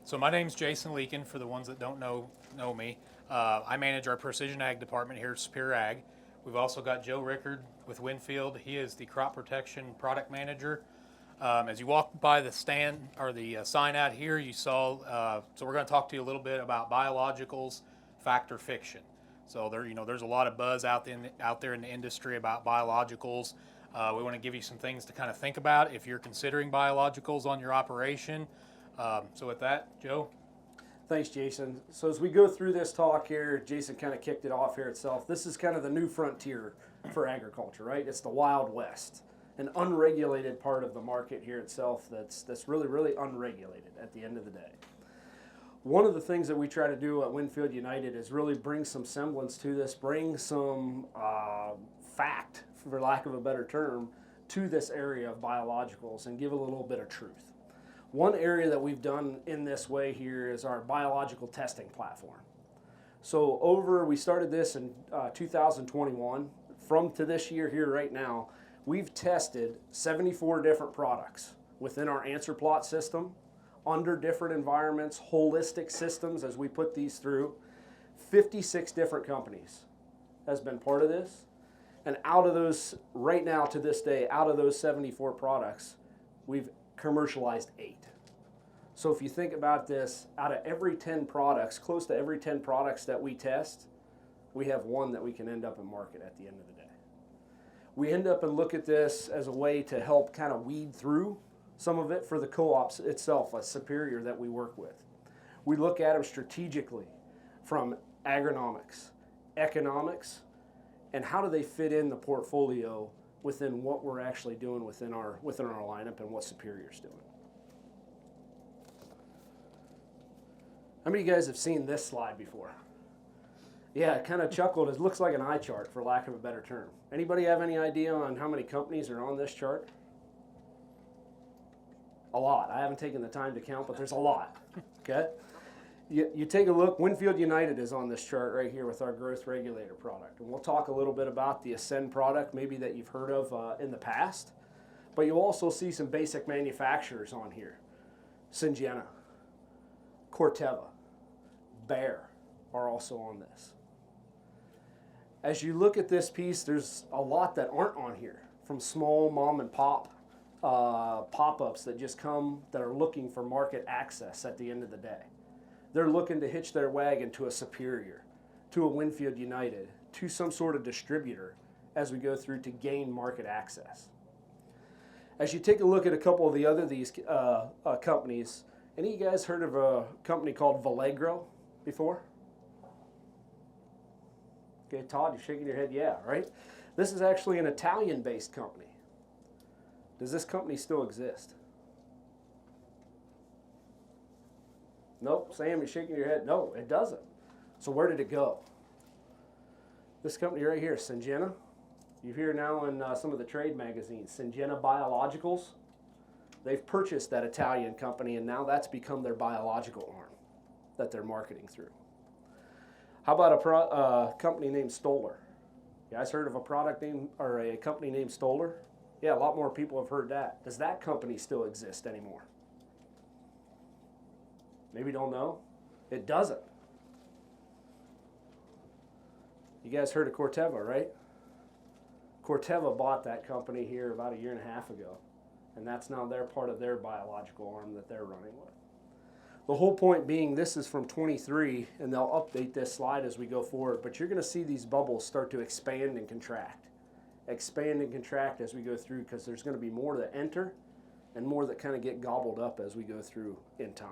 So my name's Jason Lueken, for the ones that don't know me. I manage our precision ag department here at Superior Ag. We've also got Joe Rickard with Winfield. He is the crop protection product manager. As you walk by the stand or the sign out here, you saw. So we're going to talk to you a little bit about biologicals, fact or fiction. So there's a lot of buzz out there in the industry about biologicals. We want to give you some things to kind of think about if you're considering biologicals on your operation. So with that, Joe. Thanks, Jason. So as we go through this talk here, Jason kind of kicked it off here itself. This is kind of the new frontier for agriculture, right? It's the Wild West, an unregulated part of the market here itself that's really, really unregulated at the end of the day. One of the things that we try to do at Winfield United is really bring some semblance to this, bring some fact, for lack of a better term, to this area of biologicals and give a little bit of truth. One area that we've done in this way here is our biological testing platform. So we started this in 2021. From to this year here right now, we've tested 74 different products within our answer plot system, under different environments, holistic systems as we put these through. 56 different companies has been part of this. And out of those, right now to this day, out of those 74 products, we've commercialized 8. So if you think about this, out of every 10 products, close to every 10 products that we test, we have one that we can end up in market at the end of the day. We end up and look at this as a way to help kind of weed through some of it for the co-ops itself, a Superior that we work with. We look at them strategically from agronomics, economics, and how do they fit in the portfolio within what we're actually doing within our lineup and what Superior's doing. How many of you guys have seen this slide before? Yeah, it kind of chuckled. It looks like an eye chart, for lack of a better term. Anybody have any idea on how many companies are on this chart? A lot. I haven't taken the time to count, but there's a lot. Okay? You take a look, Winfield United is on this chart right here with our growth regulator product. And we'll talk a little bit about the Ascend product, maybe that you've heard of in the past. But you'll also see some basic manufacturers on here. Syngenta, Corteva, Bayer are also on this. As you look at this piece, there's a lot that aren't on here, from small mom and pop pop-ups that just come that are looking for market access at the end of the day. They're looking to hitch their wagon to a Superior, to a Winfield United, to some sort of distributor as we go through to gain market access. As you take a look at a couple of the other companies, any of you guys heard of a company called Vallegro before? Okay, Todd, you're shaking your head, yeah, right? This is actually an Italian-based company. Does this company still exist? Nope. Sam, you're shaking your head. No, it doesn't. So where did it go? This company right here, Syngenta. You hear now in some of the trade magazines, Syngenta Biologicals. They've purchased that Italian company, and now that's become their biological arm that they're marketing through. How about a company named Stoller? You guys heard of a product name or a company named Stoller? Yeah, a lot more people have heard that. Does that company still exist anymore? Maybe don't know. It doesn't. You guys heard of Corteva, right? Corteva bought that company here about a year and a half ago, and that's now their part of their biological arm that they're running with. The whole point being, this is from 23, and they'll update this slide as we go forward, but you're going to see these bubbles start to expand and contract. Expand and contract as we go through, because there's going to be more that enter and more that kind of get gobbled up as we go through in time.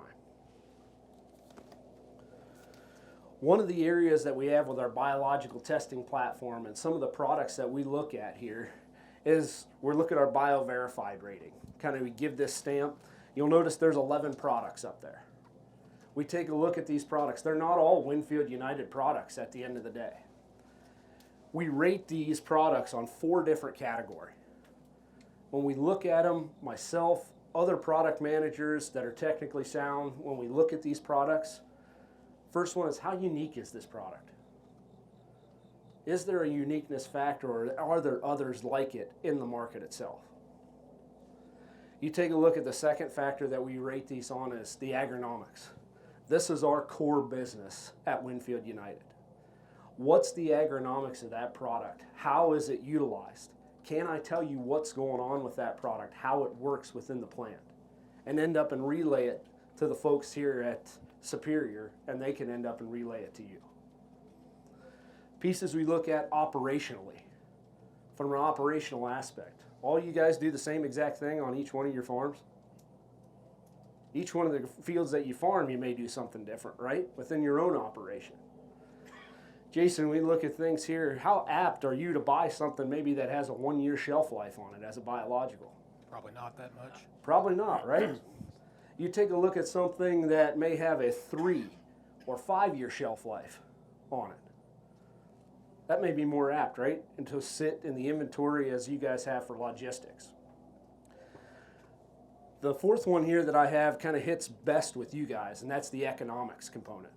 One of the areas that we have with our biological testing platform and some of the products that we look at here is we're looking at our BioVerified rating. Kind of we give this stamp. You'll notice there's 11 products up there. We take a look at these products. They're not all Winfield United products at the end of the day. We rate these products on 4 different categories. When we look at them, myself, other product managers that are technically sound, when we look at these products, first one is, how unique is this product? Is there a uniqueness factor, or are there others like it in the market itself? You take a look at the second factor that we rate these on is the agronomics. This is our core business at Winfield United. What's the agronomics of that product? How is it utilized? Can I tell you what's going on with that product, how it works within the plant, and end up and relay it to the folks here at Superior, and they can end up and relay it to you. Pieces we look at operationally, from an operational aspect. All you guys do the same exact thing on each one of your farms? Each one of the fields that you farm, you may do something different, right? Within your own operation. Jason, we look at things here. How apt are you to buy something maybe that has a 1-year shelf life on it as a biological? Probably not that much. Probably not, right? You take a look at something that may have a 3 or 5-year shelf life on it. That may be more apt, right? And to sit in the inventory as you guys have for logistics. The fourth one here that I have kind of hits best with you guys, and that's the economics component.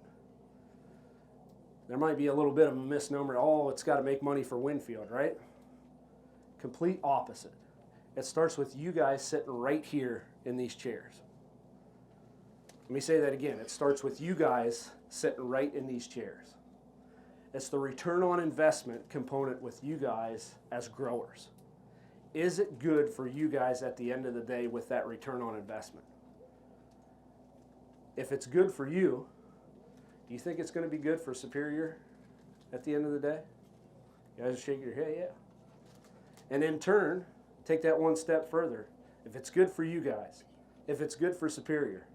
There might be a little bit of a misnomer. Oh, it's got to make money for Winfield, right? Complete opposite. It starts with you guys sitting right here in these chairs. Let me say that again. It starts with you guys sitting right in these chairs. It's the return on investment component with you guys as growers. Is it good for you guys at the end of the day with that return on investment? If it's good for you, do you think it's going to be good for Superior at the end of the day? You guys shake your head, yeah. And in turn, take that one step further. If it's good for you guys, if it's good for Superior,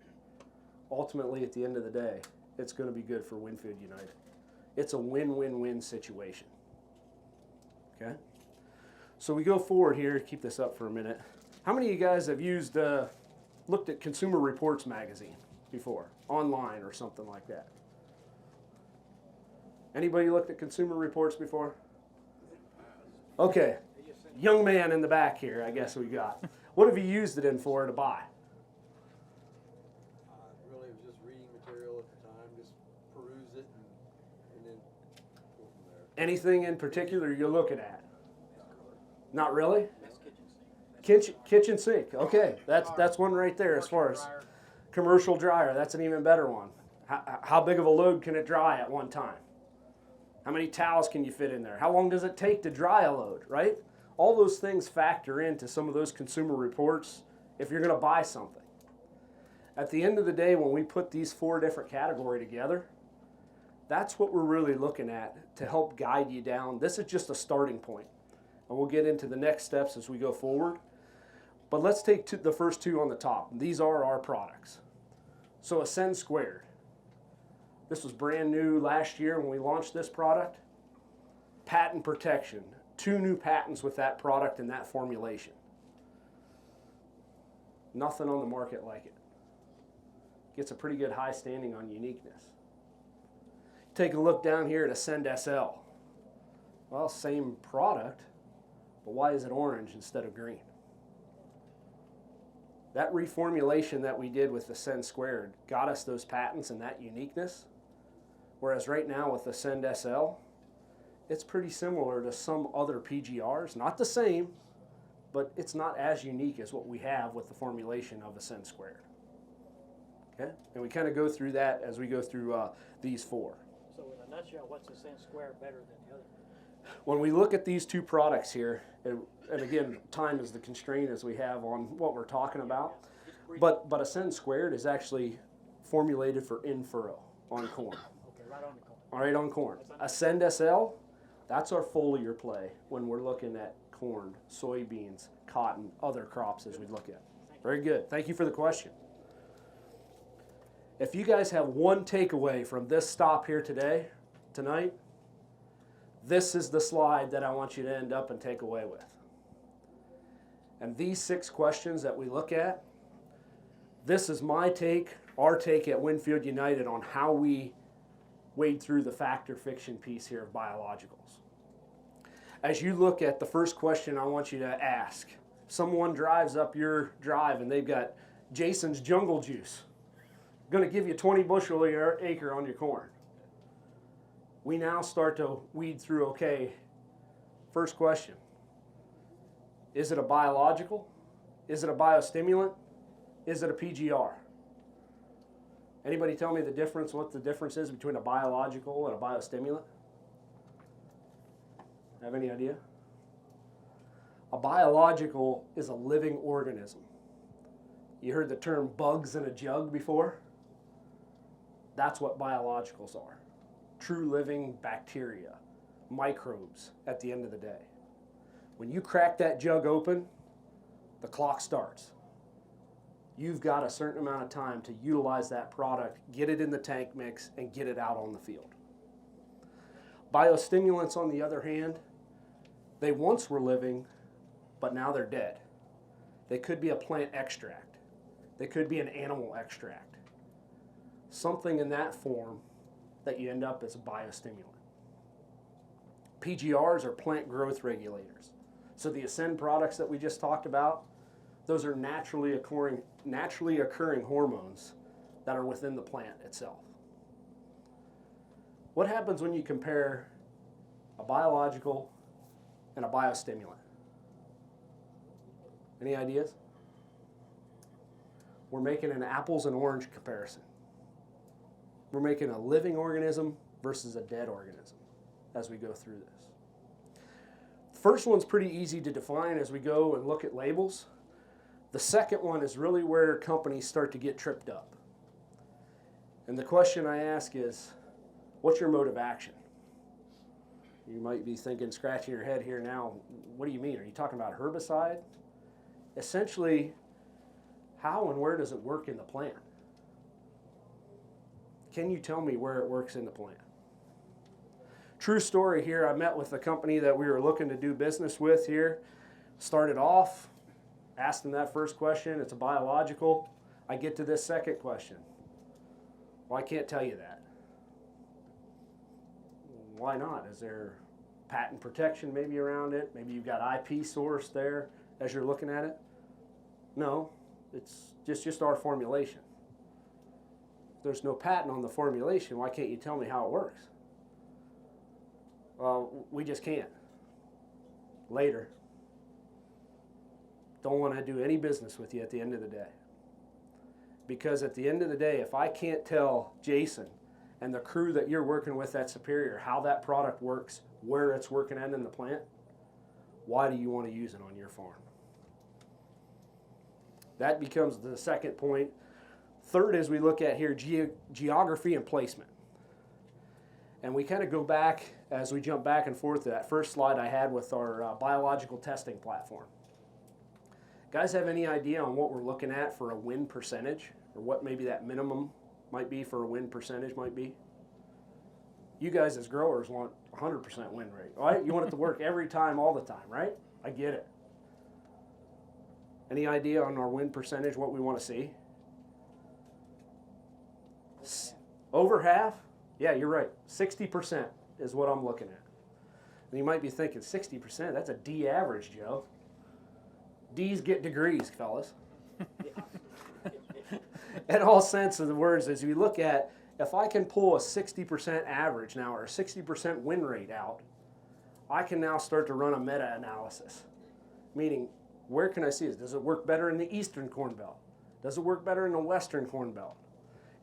ultimately at the end of the day, it's going to be good for Winfield United. It's a win-win-win situation. Okay? So we go forward here, keep this up for a minute. How many of you guys have looked at Consumer Reports magazine before, online or something like that? Anybody looked at Consumer Reports before? Okay, young man in the back here, I guess we got. What have you used it in for to buy? Really, it was just reading material at the time, just peruse it and then go from there. Anything in particular you're looking at? Not really? Kitchen sink. Okay, that's one right there as far as commercial dryer. That's an even better one. How big of a load can it dry at one time? How many towels can you fit in there? How long does it take to dry a load, right? All those things factor into some of those consumer reports if you're going to buy something. At the end of the day, when we put these 4 different categories together, that's what we're really looking at to help guide you down. This is just a starting point, and we'll get into the next steps as we go forward. But let's take the first 2 on the top. These are our products. So Ascend Squared. This was brand new last year when we launched this product. Patent protection. 2 new patents with that product and that formulation. Nothing on the market like it. Gets a pretty good high standing on uniqueness. Take a look down here at Ascend SL. Well, same product, but why is it orange instead of green? That reformulation that we did with Ascend Squared got us those patents and that uniqueness. Whereas right now with Ascend SL, it's pretty similar to some other PGRs. Not the same, but it's not as unique as what we have with the formulation of Ascend Squared. Okay? And we kind of go through that as we go through these 4. So in a nutshell, what's Ascend Square better than the other? When we look at these 2 products here, and again, time is the constraint as we have on what we're talking about, but Ascend Squared is actually formulated for in-furrow on corn. Okay, right on the corn. All right, on corn. Ascend SL, that's our foliar play when we're looking at corn, soybeans, cotton, other crops as we look at. Very good. Thank you for the question. If you guys have one takeaway from this stop here tonight, this is the slide that I want you to end up and take away with. And these 6 questions that we look at, this is my take, our take at Winfield United on how we wade through the fact or fiction piece here of biologicals. As you look at the first question I want you to ask, someone drives up your drive and they've got Jason's Jungle Juice. Going to give you 20 bushel an acre on your corn. We now start to weed through, okay, first question. Is it a biological? Is it a biostimulant? Is it a PGR? Anybody tell me the difference, what the difference is between a biological and a biostimulant? Have any idea? A biological is a living organism. You heard the term bugs in a jug before? That's what biologicals are. True living bacteria, microbes at the end of the day. When you crack that jug open, the clock starts. You've got a certain amount of time to utilize that product, get it in the tank mix, and get it out on the field. Biostimulants, on the other hand, they once were living, but now they're dead. They could be a plant extract. They could be an animal extract. Something in that form that you end up as a biostimulant. PGRs are plant growth regulators. So the Ascend products that we just talked about, those are naturally occurring hormones that are within the plant itself. What happens when you compare a biological and a biostimulant? Any ideas? We're making an apples and orange comparison. We're making a living organism versus a dead organism as we go through this. First one's pretty easy to define as we go and look at labels. The second one is really where companies start to get tripped up. And the question I ask is, what's your mode of action? You might be thinking, scratching your head here now, what do you mean? Are you talking about herbicide? Essentially, how and where does it work in the plant? Can you tell me where it works in the plant? True story here, I met with a company that we were looking to do business with here. Started off, asked them that first question, it's a biological. I get to this second question. Well, I can't tell you that. Why not? Is there patent protection maybe around it? Maybe you've got IP source there as you're looking at it? No, it's just our formulation. If there's no patent on the formulation, why can't you tell me how it works? Well, we just can't. Later. Don't want to do any business with you at the end of the day. Because at the end of the day, if I can't tell Jason and the crew that you're working with at Superior how that product works, where it's working at in the plant, why do you want to use it on your farm? That becomes the second point. Third is we look at here geography and placement. And we kind of go back as we jump back and forth to that first slide I had with our biological testing platform. Guys have any idea on what we're looking at for a win percentage, or what maybe that minimum might be for a win percentage might be? You guys as growers want 100% win rate, right? You want it to work every time, all the time, right? I get it. Any idea on our win percentage, what we want to see? Over half? Yeah, you're right. 60% is what I'm looking at. And you might be thinking, 60%? That's a D average, Joe. D's get degrees, fellas. In all sense of the words, as we look at, if I can pull a 60% average now, or a 60% win rate out, I can now start to run a meta-analysis. Meaning, where can I see this? Does it work better in the Eastern Corn Belt? Does it work better in the Western Corn Belt?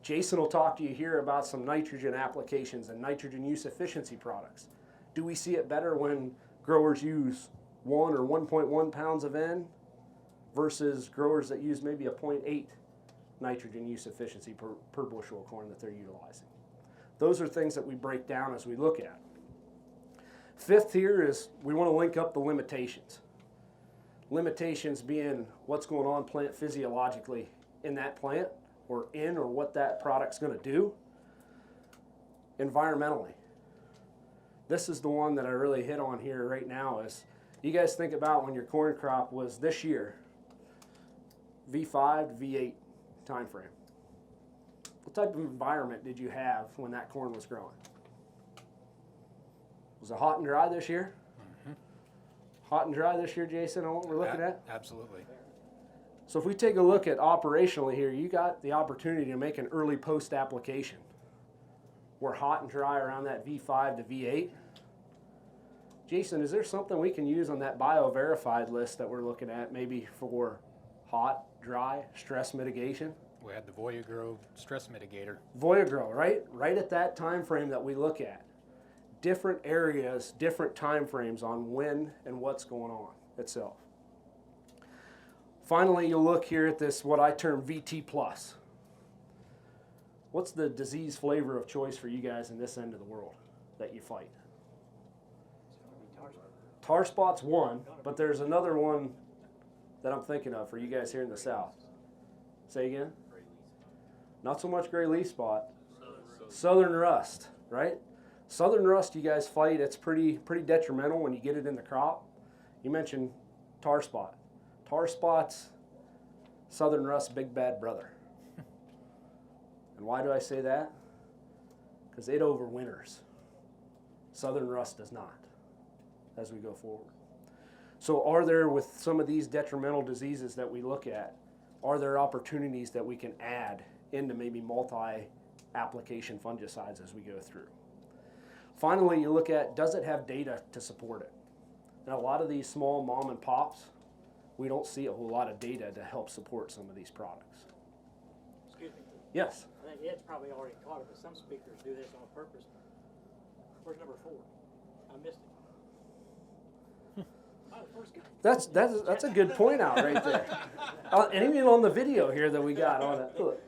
Jason will talk to you here about some nitrogen applications and nitrogen use efficiency products. Do we see it better when growers use 1 or 1.1 pounds of N versus growers that use maybe a 0.8 nitrogen use efficiency per bushel of corn that they're utilizing? Those are things that we break down as we look at. Fifth here is we want to link up the limitations. Limitations being what's going on plant physiologically in that plant, or what that product's going to do. Environmentally. This is the one that I really hit on here right now is, you guys think about when your corn crop was this year, V5 to V8 time frame. What type of environment did you have when that corn was growing? Was it hot and dry this year? Mm-hmm. Hot and dry this year, Jason, on what we're looking at? Absolutely. So if we take a look at operationally here, you got the opportunity to make an early post application. We're hot and dry around that V5 to V8. Jason, is there something we can use on that bio-verified list that we're looking at maybe for hot, dry, stress mitigation? We had the Voyagrow stress mitigator. Voyagrow, right? Right at that time frame that we look at. Different areas, different time frames on when and what's going on itself. Finally, you look here at this, what I term VT+. What's the disease flavor of choice for you guys in this end of the world that you fight? Tar spot's one, but there's another one that I'm thinking of for you guys here in the south. Say again? Not so much gray leaf spot. Southern rust, right? Southern rust you guys fight, it's pretty detrimental when you get it in the crop. You mentioned tar spot. Tar spot's southern rust big bad brother. And why do I say that? Because it overwinters. Southern rust does not as we go forward. So are there, with some of these detrimental diseases that we look at, are there opportunities that we can add into maybe multi-application fungicides as we go through? Finally, you look at, does it have data to support it? And a lot of these small mom and pops, we don't see a whole lot of data to help support some of these products. Excuse me. Yes? I think Ed's probably already caught it, but some speakers do this on purpose. Where's number 4? I missed it. Oh, the first guy. That's a good point out right there. And even on the video here that we got on it. Look.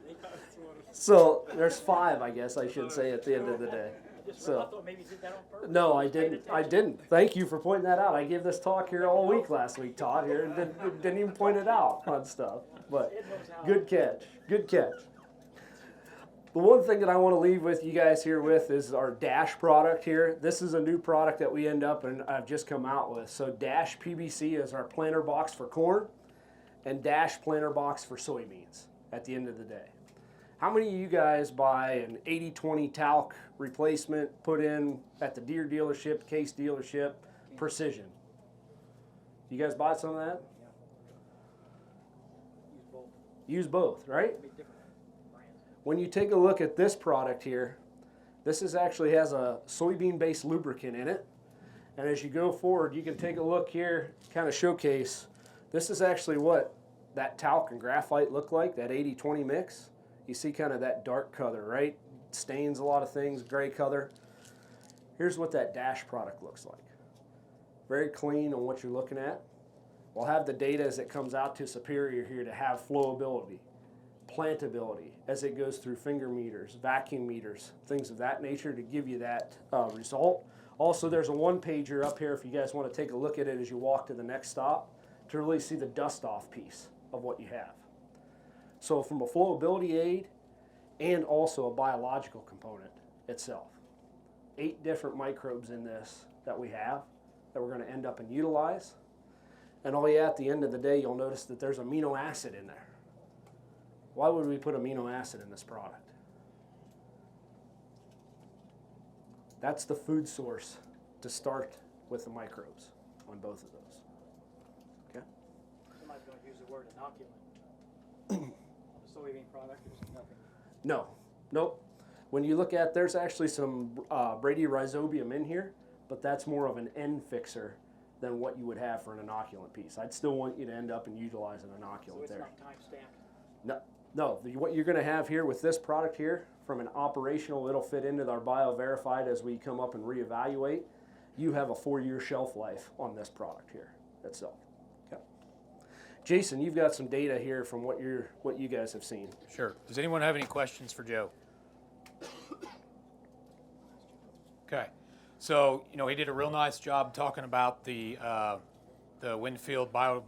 So there's 5, I guess I should say, at the end of the day. I So thought maybe you did that on purpose. no, I didn't. Thank you for pointing that out. I gave this talk here all week last week, Todd, here, and didn't even point it out on stuff. But Ed knows how. good catch. Good catch. The one thing that I want to leave with you guys here with is our Dash product here. This is a new product that we end up and I've just come out with. So Dash PBC is our planter box for corn and Dash planter box for soybeans at the end of the day. How many of you guys buy an 80-20 talc replacement put in at the Deere dealership, Case dealership, Precision? You guys buy some of that? Use both. Use both, right? Be different brands. When you take a look at this product here, this is actually has a soybean-based lubricant in it. And as you go forward, you can take a look here, kind of showcase. This is actually what that talc and graphite look like, that 80-20 mix. You see kind of that dark color, right? Stains a lot of things, gray color. Here's what that Dash product looks like. Very clean on what you're looking at. We'll have the data as it comes out to Superior here to have flowability, plantability, as it goes through finger meters, vacuum meters, things of that nature to give you that result. Also, there's a one-pager up here if you guys want to take a look at it as you walk to the next stop to really see the dust-off piece of what you have. So from a flowability aid and also a biological component itself. 8 different microbes in this that we have that we're going to end up and utilize. And at the end of the day, you'll notice that there's amino acid in there. Why would we put amino acid in this product? That's the food source to start with the microbes on both of those. Okay? Somebody's going to use the word inoculant. On the soybean product, there's nothing. No, nope. When you look at, there's actually some bradyrhizobium in here, but that's more of an end fixer than what you would have for an inoculant piece. I'd still want you to end up and utilize an So inoculant it's there. not time-stamped. No, what you're going to have here with this product here, from an operational, it'll fit into our bio-verified as we come up and reevaluate. You have a 4-year shelf life on this product here itself. Okay. Jason, you've got some data here from what you guys have seen. Sure. Does anyone have any questions for Joe? Okay. So, he did a real nice job talking about the Winfield Bio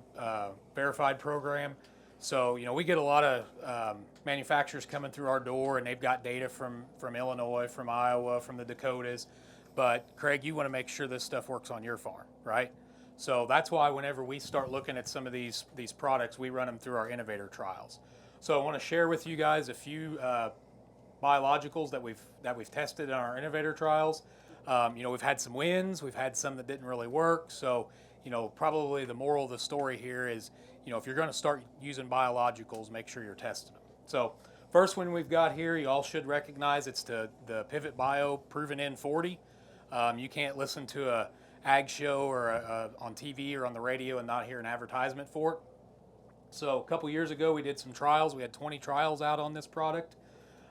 Verified program. So, we get a lot of manufacturers coming through our door, and they've got data from Illinois, from Iowa, from the Dakotas. But, Craig, you want to make sure this stuff works on your farm, right? So that's why whenever we start looking at some of these products, we run them through our innovator trials. So I want to share with you guys a few biologicals that we've tested in our innovator trials. We've had some wins, we've had some that didn't really work. So, probably the moral of the story here is, if you're going to start using biologicals, make sure you're testing them. So, first one we've got here, you all should recognize, it's the Pivot Bio Proven N40. You can't listen to a ag show or on TV or on the radio and not hear an advertisement for it. So a couple years ago, we did some trials. We had 20 trials out on this product.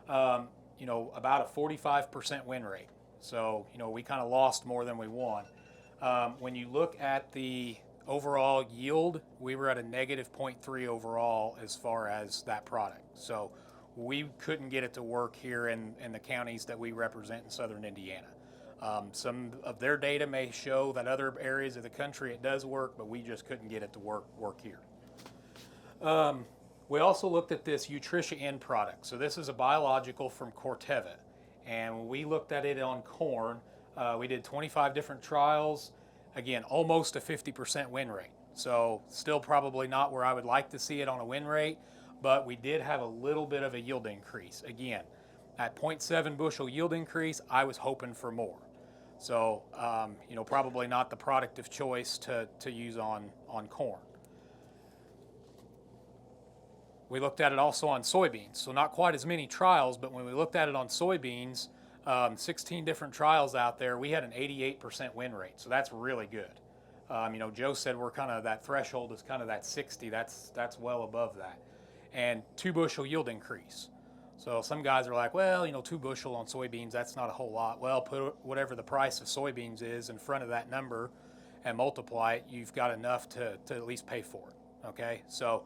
About a 45% win rate. So, we kind of lost more than we won. When you look at the overall yield, we were at a negative 0.3 overall as far as that product. So we couldn't get it to work here in the counties that we represent in southern Indiana. Some of their data may show that other areas of the country it does work, but we just couldn't get it to work here. We also looked at this Utrisha N product. So this is a biological from Corteva. And when we looked at it on corn, we did 25 different trials. Again, almost a 50% win rate. So still probably not where I would like to see it on a win rate, but we did have a little bit of a yield increase. Again, at 0.7 bushel yield increase, I was hoping for more. So, probably not the product of choice to use on corn. We looked at it also on soybeans, so not quite as many trials, but when we looked at it on soybeans, 16 different trials out there, we had an 88% win rate, so that's really good. Joe said we're kind of, that threshold is kind of that 60, that's well above that. And 2 bushel yield increase. So some guys are like, well, 2 bushel on soybeans, that's not a whole lot. Well, put whatever the price of soybeans is in front of that number and multiply it, you've got enough to at least pay for it, okay? So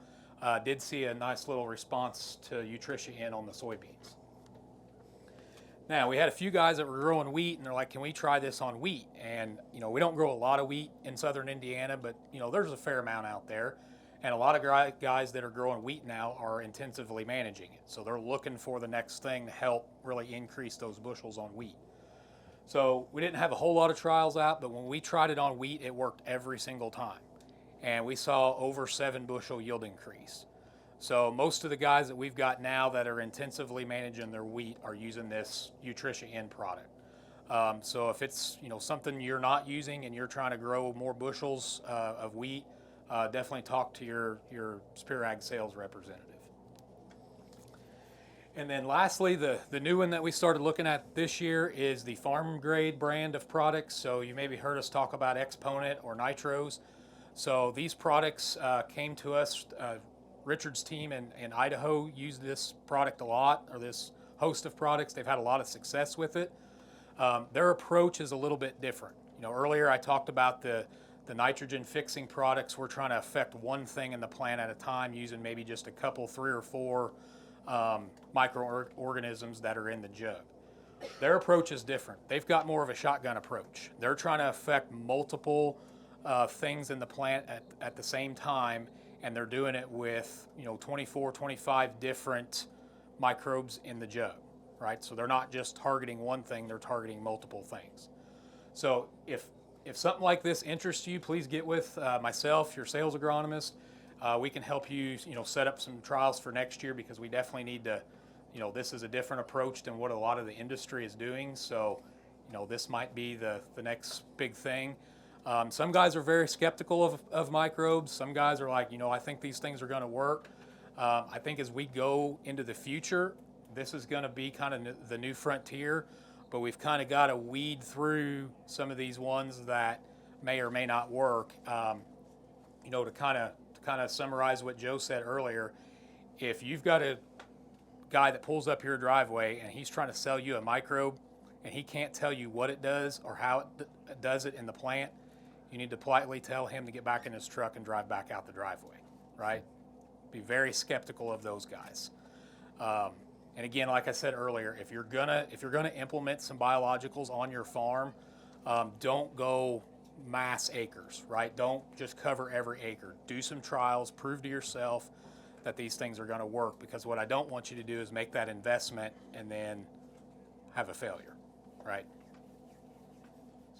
did see a nice little response to Utrisha N on the soybeans. Now, we had a few guys that were growing wheat, and they're like, can we try this on wheat? And, we don't grow a lot of wheat in southern Indiana, but, there's a fair amount out there. And a lot of guys that are growing wheat now are intensively managing it. So they're looking for the next thing to help really increase those bushels on wheat. So we didn't have a whole lot of trials out, but when we tried it on wheat, it worked every single time. And we saw over 7 bushel yield increase. So most of the guys that we've got now that are intensively managing their wheat are using this Utrisha N product. So if it's something you're not using and you're trying to grow more bushels of wheat, definitely talk to your Superior Ag sales representative. And then lastly, the new one that we started looking at this year is the farm grade brand of products. So you maybe heard us talk about Exponent or Nitros. So these products came to us. Rickard's team in Idaho used this product a lot, or this host of products. They've had a lot of success with it. Their approach is a little bit different. Earlier I talked about the nitrogen fixing products. We're trying to affect one thing in the plant at a time using maybe just a couple, 3 or 4 microorganisms that are in the jug. Their approach is different. They've got more of a shotgun approach. They're trying to affect multiple things in the plant at the same time, and they're doing it with 24, 25 different microbes in the jug, right? So they're not just targeting one thing, they're targeting multiple things. So if something like this interests you, please get with myself, your sales agronomist. We can help you, set up some trials for next year, because we definitely need to, this is a different approach than what a lot of the industry is doing. So, this might be the next big thing. Some guys are very skeptical of microbes. Some guys are like, I think these things are going to work. I think as we go into the future, this is going to be kind of the new frontier, but we've kind of got to weed through some of these ones that may or may not work. To kind of summarize what Joe said earlier, if you've got a guy that pulls up your driveway and he's trying to sell you a microbe and he can't tell you what it does or how it does it in the plant, you need to politely tell him to get back in his truck and drive back out the driveway, right? Be very skeptical of those guys. And again, like I said earlier, if you're gonna implement some biologicals on your farm, don't go mass acres, right? Don't just cover every acre. Do some trials, prove to yourself that these things are going to work, because what I don't want you to do is make that investment and then have a failure, right?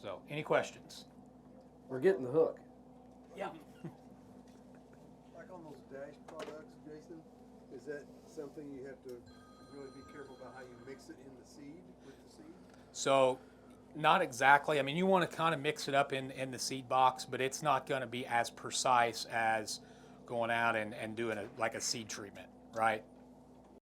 So, any questions? We're getting the hook. Yeah. Like on those dash products, Jason, is that something you have to really be careful about how you mix it in the seed, with the seed? So, not exactly. I mean, you want to kind of mix it up in the seed box, but it's not going to be as precise as going out and doing like a seed treatment, right?